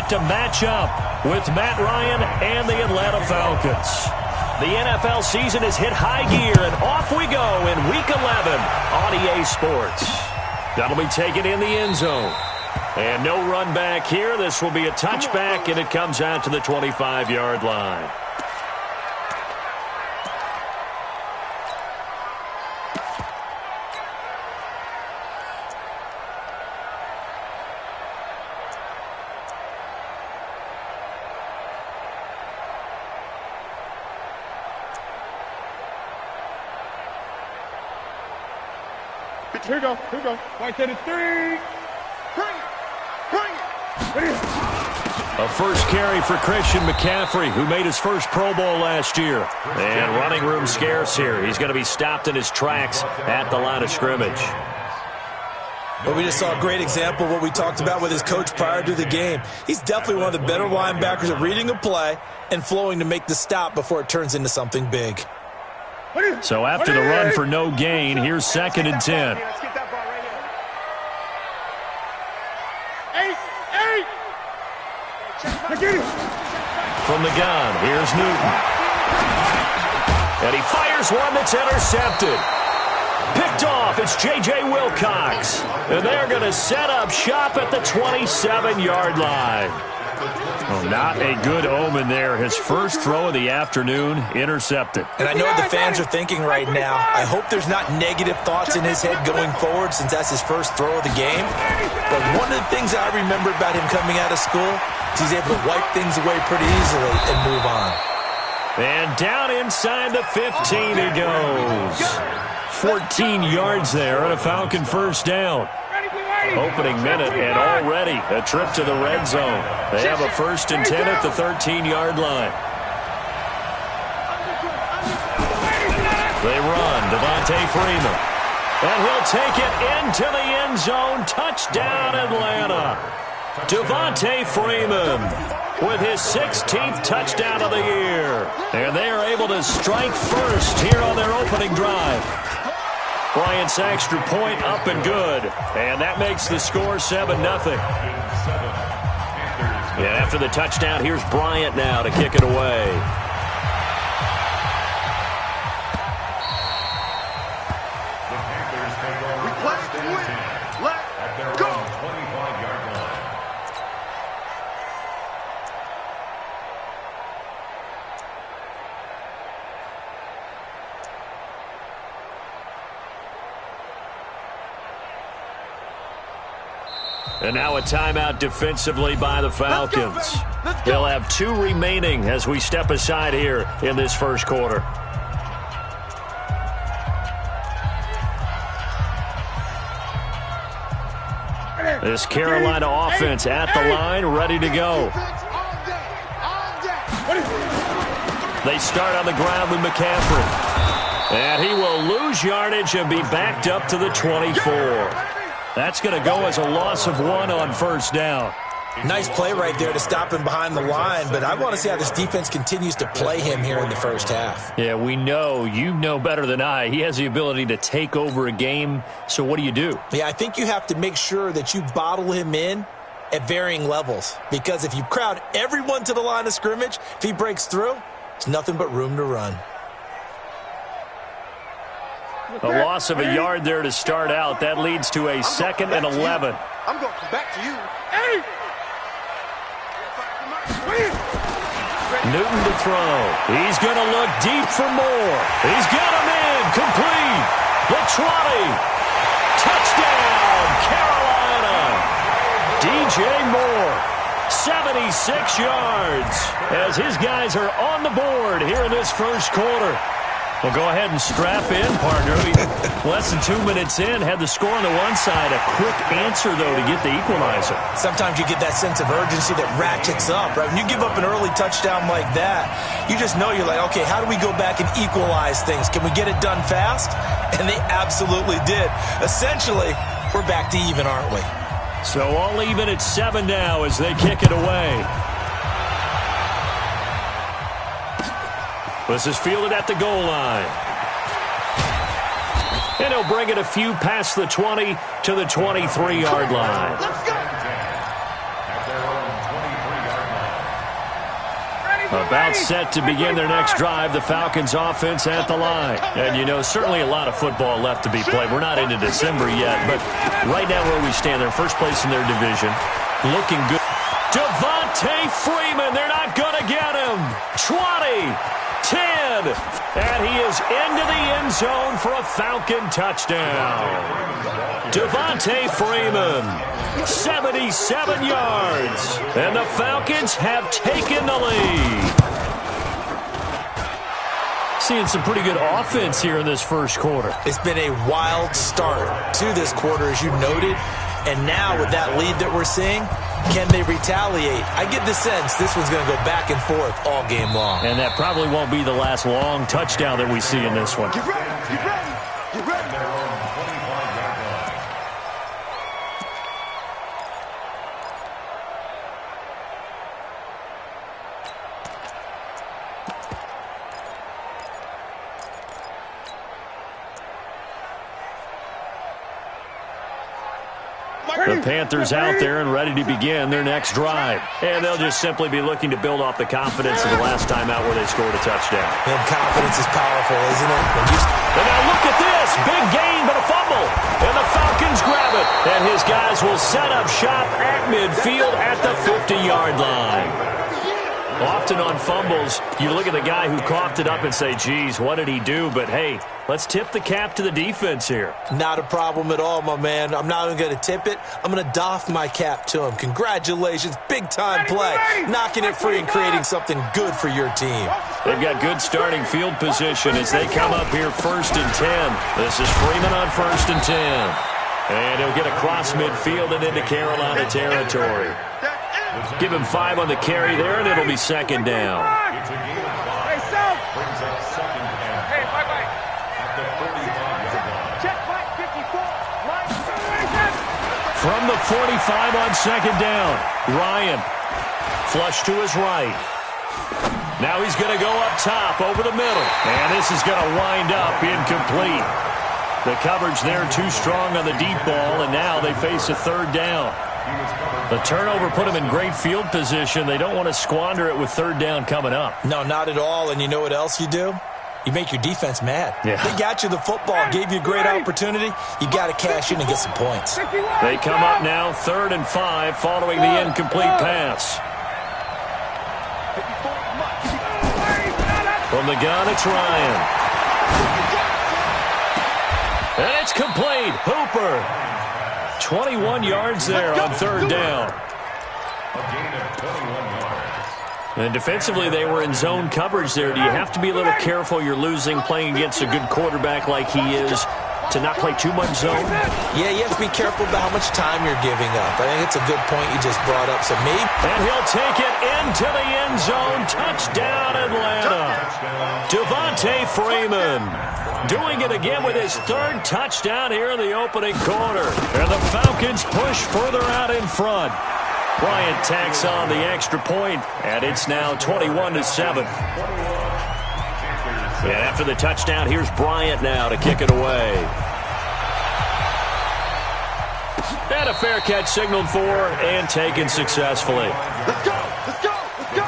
set to match up with Matt Ryan and the Atlanta Falcons. The NFL season has hit high gear, and off we go in Week 11 on EA Sports. That'll be taken in the end zone. And no run back here. This will be a touchback, and it comes out to the 25-yard line. Here we go. Right to the 3. Bring it. A first carry for Christian McCaffrey, who made his first Pro Bowl last year. And running room scarce here. He's going to be stopped in his tracks at the line of scrimmage. Well, we just saw a great example of what we talked about with his coach prior to the game. He's definitely one of the better linebackers at reading a play and flowing to make the stop before it turns into something big. So after the run for no gain, here's 2nd and 10. Let's get that ball right here. 8. From the gun, here's Newton. And he fires one that's intercepted. Picked off, it's J.J. Wilcox. And they're going to set up shop at the 27-yard line. Well, not a good omen there. His first throw of the afternoon intercepted. And I know what the fans are thinking right now. I hope there's not negative thoughts in his head going forward since that's his first throw of the game. But one of the things I remember about him coming out of school is he's able to wipe things away pretty easily and move on. And down inside the 15 he goes. 14 yards there and a Falcon first down. Opening minute and already a trip to the red zone. They have a 1st and 10 at the 13-yard line. They run, Devontae Freeman. And he'll take it into the end zone. Touchdown, Atlanta. Devontae Freeman with his 16th touchdown of the year. And they are able to strike first here on their opening drive. Bryant's extra point up and good. And that makes the score 7-0. And after the touchdown, here's Bryant now to kick it away. And now a timeout defensively by the Falcons. They'll have 2 remaining as we step aside here in this first quarter. This Carolina offense at the line, ready to go. They start on the ground with McCaffrey. And he will lose yardage and be backed up to the 24. That's going to go as a loss of 1 on first down. Nice play right there to stop him behind the line, but I want to see how this defense continues to play him here in the first half. Yeah, we know. You know better than I. He has the ability to take over a game, so what do you do? Yeah, I think you have to make sure that you bottle him in at varying levels, because if you crowd everyone to the line of scrimmage, if he breaks through, it's nothing but room to run. A loss of a yard there to start out. That leads to a 2nd and 11. I'm going to come back to you. Newton to throw. He's going to look deep for more. He's got him in. Complete. The 20. Touchdown, Carolina. DJ Moore. 76 yards as his guys are on the board here in this first quarter. Well, go ahead and strap in, partner. Less than 2 minutes in, had the score on the one side. A quick answer, though, to get the equalizer. Sometimes you get that sense of urgency that ratchets up, right? When you give up an early touchdown like that, you just know you're like, okay, how do we go back and equalize things? Can we get it done fast? And they absolutely did. Essentially, we're back to even, aren't we? So all even at 7 now as they kick it away. This is fielded at the goal line. And he'll bring it a few past the 20 to the 23-yard line. Let's go. About set to begin their next drive, the Falcons offense at the line. And, you know, certainly a lot of football left to be played. We're not into December yet, but right now where we stand, they're first place in their division. Looking good. Devontae Freeman, they're not going to get him. 20, 10, and he is into the end zone for a Falcon touchdown. Devontae Freeman, 77 yards, and the Falcons have taken the lead. Seeing some pretty good offense here in this first quarter. It's been a wild start to this quarter, as you noted, and now with that lead that we're seeing, can they retaliate? I get the sense this one's going to go back and forth all game long. And that probably won't be the last long touchdown that we see in this one. Get ready, get ready, get ready. The Panthers out there and ready to begin their next drive. And they'll just simply be looking to build off the confidence of the last time out where they scored a touchdown. And confidence is powerful, isn't it? And now look at this. Big gain, but a fumble. And the Falcons grab it. And his guys will set up shop at midfield at the 50-yard line. Often on fumbles, you look at the guy who coughed it up and say, geez, what did he do? But, hey, let's tip the cap to the defense here. Not a problem at all, my man. I'm not even going to tip it. I'm going to doff my cap to him. Congratulations. Big-time play. Knocking it free and creating something good for your team. They've got good starting field position as they come up here 1st and 10. This is Freeman on 1st and 10. And he'll get across midfield and into Carolina territory. Give him 5 on the carry there, and it'll be 2nd down. Hey, South. Hey, bye-bye. Check back 54. From the 45 on 2nd down, Ryan flush to his right. Now he's going to go up top over the middle, and this is going to wind up incomplete. The coverage there too strong on the deep ball, and now they face a 3rd down. The turnover put them in great field position. They don't want to squander it with 3rd down coming up. No, not at all. And you know what else you do? You make your defense mad. Yeah. They got you the football, gave you a great opportunity. You got to cash in and get some points. They come up now 3rd and 5 following the incomplete pass. From the gun, it's Ryan. And it's complete. Hooper. 21 yards there on 3rd down. And defensively, they were in zone coverage there. Do you have to be a little careful you're losing playing against a good quarterback like he is to not play too much zone? Yeah, you have to be careful about how much time you're giving up. I think it's a good point you just brought up. So maybe. And he'll take it into the end zone. Touchdown, Atlanta. Devontae Freeman doing it again with his 3rd touchdown here in the opening quarter. And the Falcons push further out in front. Bryant tacks on the extra point, and it's now 21-7. And after the touchdown, here's Bryant now to kick it away. And a fair catch signaled for and taken successfully. Let's go, let's go, let's go.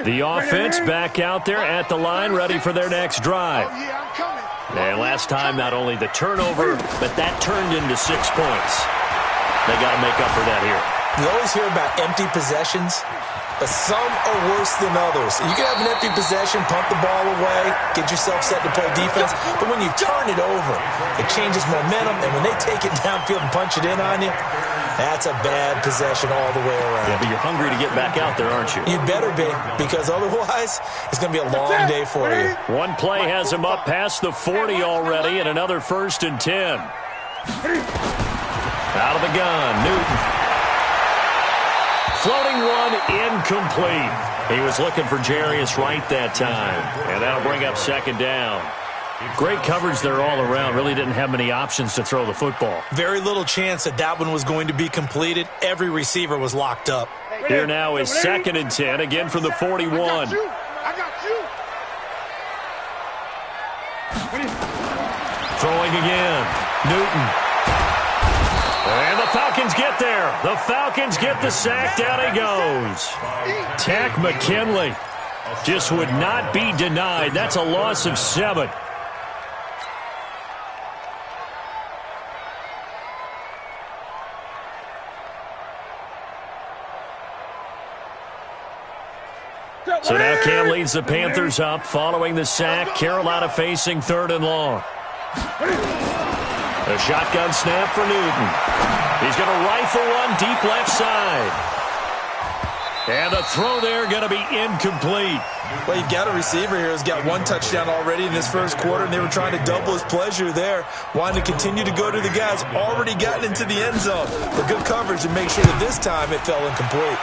The offense back out there at the line, ready for their next drive. Oh, yeah, I'm coming. And last time, not only the turnover, but that turned into 6 points. They got to make up for that here. You always hear about empty possessions, but some are worse than others. You can have an empty possession, pump the ball away, get yourself set to play defense, but when you turn it over, it changes momentum, and when they take it downfield and punch it in on you, that's a bad possession all the way around. Yeah, but you're hungry to get back out there, aren't you? You'd better be, because otherwise, it's going to be a long day for you. One play has him up past the 40 already, and another 1st and 10. Out of the gun, Newton. Floating one, incomplete. He was looking for Jarius Wright that time, and that'll bring up 2nd down. Great coverage there all around. Really didn't have many options to throw the football. Very little chance that that one was going to be completed. Every receiver was locked up. Here now is 2nd and 10, again from the 41. I got you. Throwing again. Newton. And the Falcons get there. The Falcons get the sack. Down he goes. Tack McKinley just would not be denied. That's a loss of 7. So now Cam leads the Panthers up following the sack. Carolina facing 3rd and long. A shotgun snap for Newton. He's going to rifle one deep left side. And the throw there going to be incomplete. Well, you've got a receiver here who's got 1 touchdown already in this first quarter, and they were trying to double his pleasure there, wanting to continue to go to the guys already gotten into the end zone. But good coverage to make sure that this time it fell incomplete.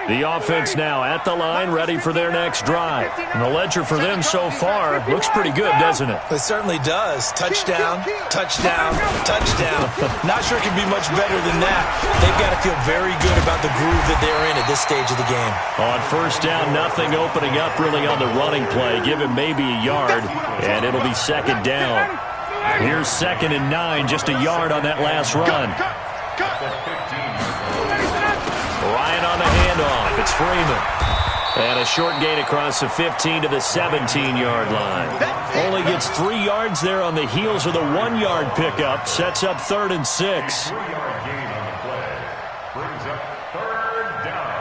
The offense now at the line, ready for their next drive. And the ledger for them so far looks pretty good, doesn't it? It certainly does. Touchdown, touchdown, touchdown. Not sure it can be much better than that. They've got to feel very good about the groove that they're in at this stage of the game. On 1st down, nothing opening up really on the running play. Give him maybe a yard, and it'll be 2nd down. Here's 2nd and 9, just a yard on that last run. Ryan on the handoff. It's Freeman. And a short gain across the 15 to the 17-yard line. Only gets 3 yards there on the heels of the 1-yard pickup. Sets up 3rd and 6. 3-yard gain on the play. Brings up 3rd down.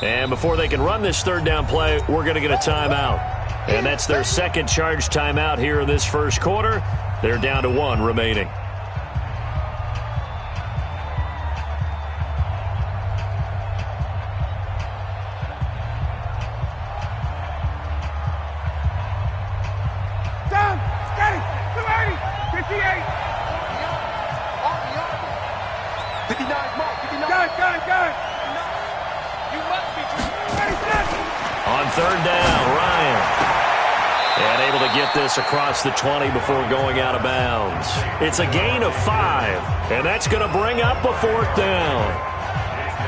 And before they can run this 3rd down play, we're going to get a timeout. And that's their 2nd charge timeout here in this first quarter. They're down to 1 remaining. Down. Steady. 280. 58. 59. Mark. 59. Got it. On 3rd down, Ryan. And able to get this across the 20 before going out of bounds. It's a gain of 5, and that's going to bring up a 4th down.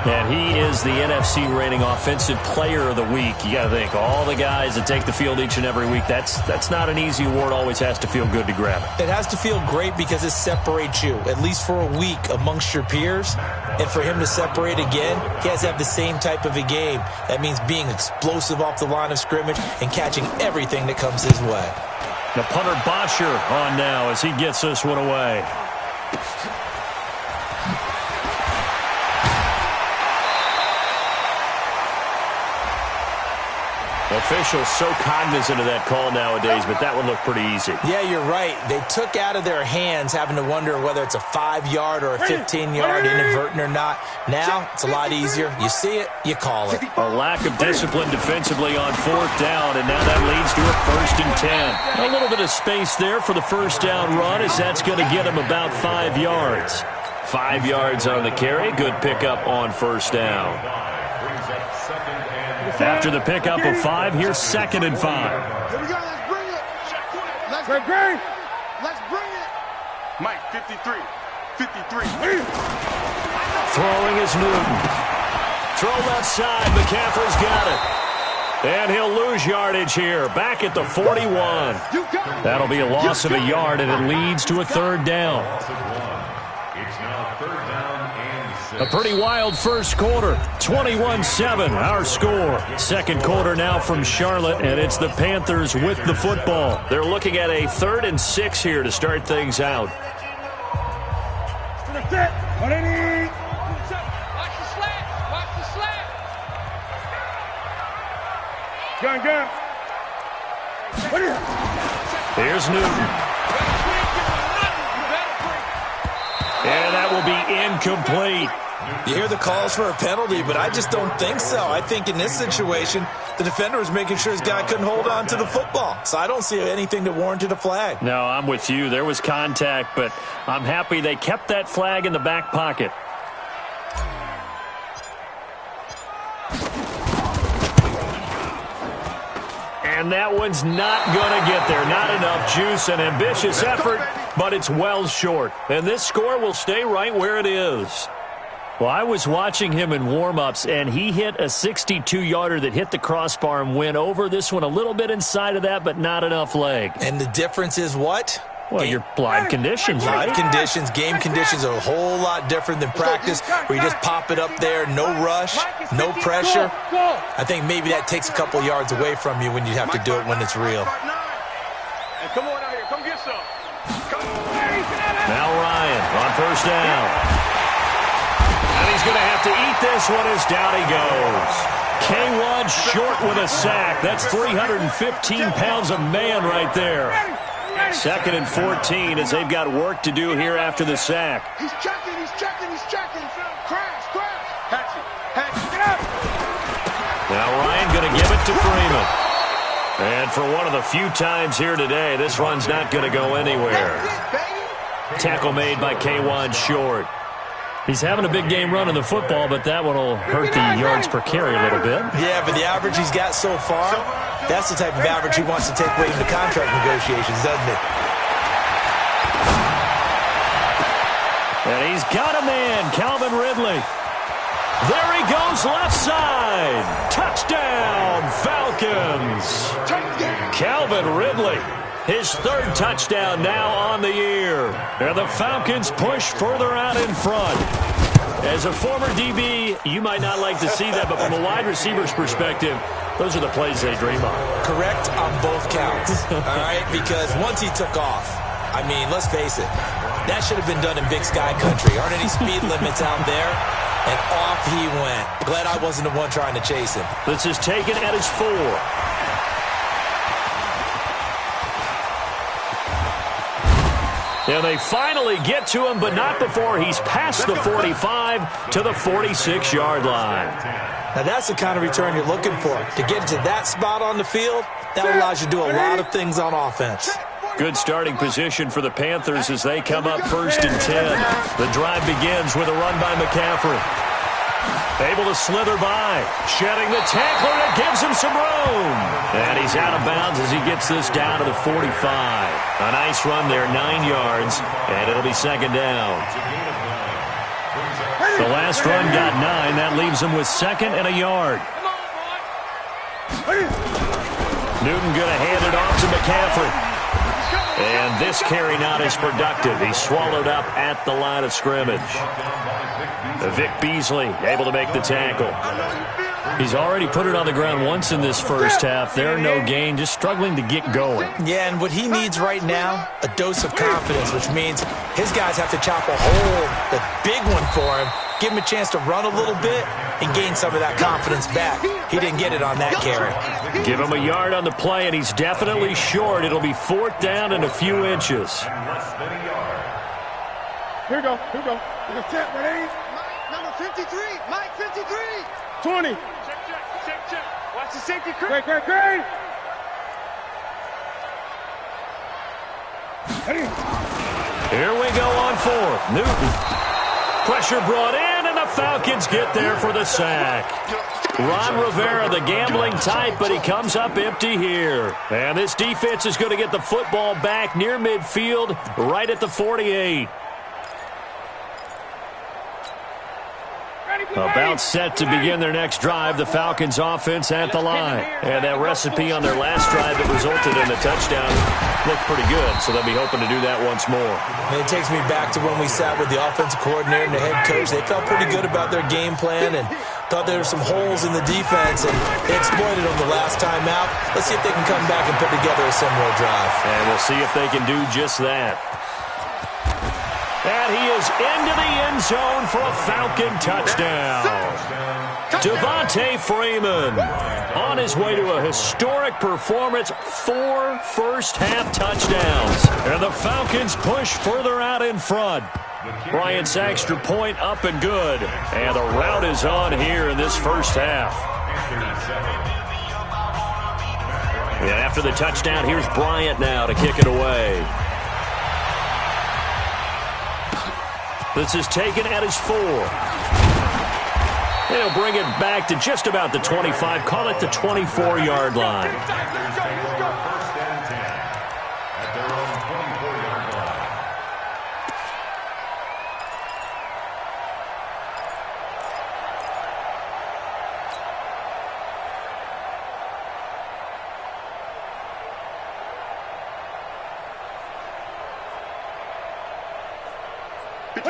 And he is the NFC reigning offensive player of the week. You got to think, all the guys that take the field each and every week, that's not an easy award. Always has to feel good to grab it. It has to feel great because it separates you, at least for a week, amongst your peers. And for him to separate again, he has to have the same type of a game. That means being explosive off the line of scrimmage and catching everything that comes his way. The punter Bosher on now as he gets this one away. Officials so cognizant of that call nowadays, but that would look pretty easy. Yeah, you're right. They took out of their hands having to wonder whether it's a 5-yard or a 15-yard inadvertent or not. Now, it's a lot easier. You see it, you call it. A lack of discipline defensively on 4th down, and now that leads to a 1st and 10. A little bit of space there for the 1st down run, as that's going to get him about 5 yards. 5 yards on the carry. Good pickup on 1st down. After the pickup of 5, here's 2nd and 5. Here we go. Let's bring it. Let's bring it. Let's bring it. Mike, 53. 53. Throwing is Newton. Throw left side. McCaffrey's got it. And he'll lose yardage here. Back at the 41. That'll be a loss of a yard, and it leads to a 3rd down. It's now 3rd down and 6. A pretty wild first quarter. 21-7, our score. Second quarter now from Charlotte, and it's the Panthers with the football. They're looking at a 3rd and 6 here to start things out. To the set. What it is. Watch the slant. Watch the slant. Gun. What is it? Here's Newton. And that will be incomplete. You hear the calls for a penalty, but I just don't think so. I think in this situation, the defender was making sure his guy couldn't hold on to the football. So I don't see anything that warranted a flag. No, I'm with you. There was contact, but I'm happy they kept that flag in the back pocket. And that one's not going to get there. Not enough juice. An ambitious effort, but it's well short. And this score will stay right where it is. Well, I was watching him in warm-ups, and he hit a 62-yarder that hit the crossbar and went over. This one a little bit inside of that, but not enough leg. And the difference is what? Well, your live conditions, right? Live conditions, game conditions are a whole lot different than practice, where you just pop it up there, no rush, no pressure. I think maybe that takes a couple yards away from you when you have to do it when it's real. And come on out here. Come get some. Now Ryan on first down. And he's going to have to eat this one as down he goes. K1 short with a sack. That's 315 pounds of man right there. 2nd and 14 as they've got work to do here after the sack. He's checking. Crash. Hatch it. Get up. Now Ryan going to give it to Freeman. And for one of the few times here today, this run's not going to go anywhere. Tackle made by K1 short. He's having a big game running the football, but that one will hurt the yards per carry a little bit. Yeah, but the average he's got so far, that's the type of average he wants to take away from the contract negotiations, doesn't it? And he's got a man, Calvin Ridley. There he goes, left side. Touchdown, Falcons. Calvin Ridley. His 3rd touchdown now on the year. And the Falcons push further out in front. As a former DB, you might not like to see that, but from a wide receiver's perspective, those are the plays they dream of. Correct on both counts, all right? Because once he took off, I mean, let's face it, that should have been done in Big Sky Country. Aren't any speed limits out there? And off he went. Glad I wasn't the one trying to chase him. This is taken at his 4. And they finally get to him, but not before he's past the 45 to the 46-yard line. Now, that's the kind of return you're looking for. To get to that spot on the field, that allows you to do a lot of things on offense. Good starting position for the Panthers as they come up 1st and 10. The drive begins with a run by McCaffrey. Able to slither by. Shedding the tackler, and it gives him some room. And he's out of bounds as he gets this down to the 45. A nice run there, 9 yards, and it'll be 2nd down. The last run got 9. That leaves him with 2nd and a yard. Newton going to hand it off to McCaffrey. And this carry not as productive. He's swallowed up at the line of scrimmage. Vic Beasley able to make the tackle. He's already put it on the ground once in this first half. There, no gain, just struggling to get going. Yeah, and what he needs right now, a dose of confidence, which means his guys have to chop a hole, the big one for him, give him a chance to run a little bit and gain some of that confidence back. He didn't get it on that carry. Give him a yard on the play, and he's definitely short. It'll be 4th down and a few inches. Here we go. Ready? Number 53. Mike, 53. 20. Check. Watch the safety. Great. Here we go on 4th. Newton. Pressure brought in, and the Falcons get there for the sack. Ron Rivera, the gambling type, but he comes up empty here. And this defense is going to get the football back near midfield, right at the 48. About set to begin their next drive, the Falcons offense at the line. And that recipe on their last drive that resulted in a touchdown looked pretty good, so they'll be hoping to do that once more. And it takes me back to when we sat with the offensive coordinator and the head coach. They felt pretty good about their game plan and thought there were some holes in the defense, and they exploited them the last time out. Let's see if they can come back and put together a similar drive. And we'll see if they can do just that. And he is into the end zone for a Falcon touchdown. Devontae Freeman on his way to a historic performance, 4 first-half touchdowns. And the Falcons push further out in front. Bryant's extra point up and good. And the rout is on here in this first half. And after the touchdown, here's Bryant now to kick it away. This is taken at his 4. He'll bring it back to just about the 25. Call it the 24-yard line.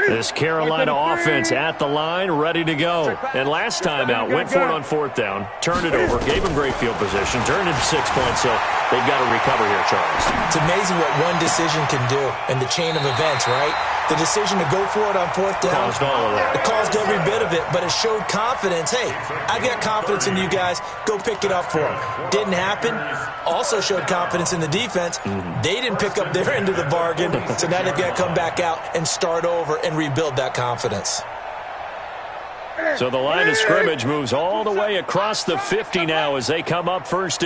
This Carolina offense at the line, ready to go. And last time out, went for it on 4th down, turned it over, gave them great field position, turned it to 6 points, so they've got to recover here, Charles. It's amazing what one decision can do in the chain of events, right? The decision to go for it on 4th down. Caused all of that. It caused every bit of it, but it showed confidence. Hey, I got confidence in you guys. Go pick it up for them. Didn't happen. Also showed confidence in the defense. They didn't pick up their end of the bargain, so now they've got to come back out and start over and rebuild that confidence. So the line of scrimmage moves all the way across the 50 now as they come up first.